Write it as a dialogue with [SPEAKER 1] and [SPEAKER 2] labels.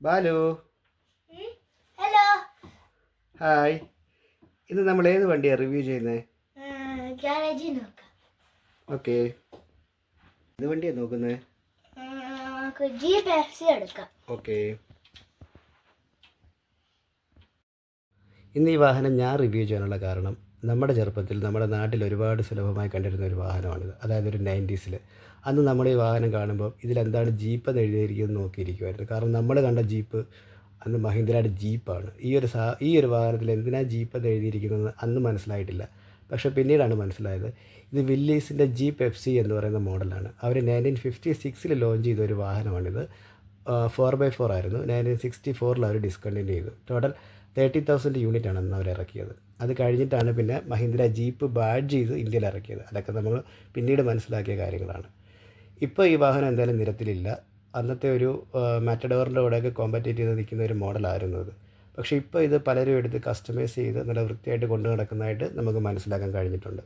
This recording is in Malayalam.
[SPEAKER 1] ബാലു,
[SPEAKER 2] ഹലോ.
[SPEAKER 1] ഹായ്. ഇന്ന് നമ്മൾ ഏത് വണ്ടിയാണ് റിവ്യൂ ചെയ്യുന്നത്?
[SPEAKER 2] ഗ്യാരേജിൽ നോക്കാം.
[SPEAKER 1] ഓക്കെ, ഏത് വണ്ടിയാണ് നോക്കുന്നത്?
[SPEAKER 2] ജീപ്പ് എഫ് സി എടുക്കാം.
[SPEAKER 1] ഓക്കെ, ഇന്ന് ഈ വാഹനം ഞാൻ റിവ്യൂ ചെയ്യാനുള്ള കാരണം നമ്മുടെ ചെറുപ്പത്തിൽ നമ്മുടെ നാട്ടിൽ ഒരുപാട് സുലഭമായി കണ്ടിരുന്ന ഒരു വാഹനമാണിത്. അതായത് ഒരു 90s അന്ന് നമ്മൾ ഈ വാഹനം കാണുമ്പോൾ ഇതിലെന്താണ് ജീപ്പ് എന്ന് എഴുതിയിരിക്കുന്നത് നോക്കിയിരിക്കുമായിരുന്നു. കാരണം നമ്മൾ കണ്ട ജീപ്പ് അന്ന് മഹീന്ദ്രയുടെ ജീപ്പാണ്. ഈ ഒരു വാഹനത്തിൽ എന്തിനാണ് ജീപ്പ് എന്ന് എഴുതിയിരിക്കുന്നത് അന്ന് മനസ്സിലായിട്ടില്ല. പക്ഷേ പിന്നീടാണ് മനസ്സിലായത് ഇത് വില്ലീസിൻ്റെ ജീപ്പ് എഫ് സി എന്ന് പറയുന്ന മോഡലാണ്. അവർ 1956 ലോഞ്ച് ചെയ്ത ഒരു വാഹനമാണിത്. 4x4 ആയിരുന്നു. 1964 അവർ ഡിസ്കണ്ടിന്യൂ ചെയ്തു. ടോട്ടൽ 30,000 യൂണിറ്റാണ് അന്ന് അവർ ഇറക്കിയത്. അത് കഴിഞ്ഞിട്ടാണ് പിന്നെ മഹീന്ദ്ര ജീപ്പ് ബാഡ്ജ് ചെയ്ത് ഇന്ത്യയിൽ ഇറക്കിയത്. അതൊക്കെ നമ്മൾ പിന്നീട് മനസ്സിലാക്കിയ കാര്യങ്ങളാണ്. ഇപ്പോൾ ഈ വാഹനം എന്തായാലും നിരത്തിലില്ല. അന്നത്തെ ഒരു മാറ്റഡോറിൻ്റെ കൂടെയൊക്കെ കോമ്പറ്റേറ്റ് ചെയ്ത് നിൽക്കുന്ന ഒരു മോഡലായിരുന്നു ഇത്. പക്ഷേ ഇപ്പോൾ ഇത് പലരും എടുത്ത് കസ്റ്റമൈസ് ചെയ്ത് നല്ല വൃത്തിയായിട്ട് കൊണ്ടു നടക്കുന്നതായിട്ട് നമുക്ക് മനസ്സിലാക്കാൻ കഴിഞ്ഞിട്ടുണ്ട്.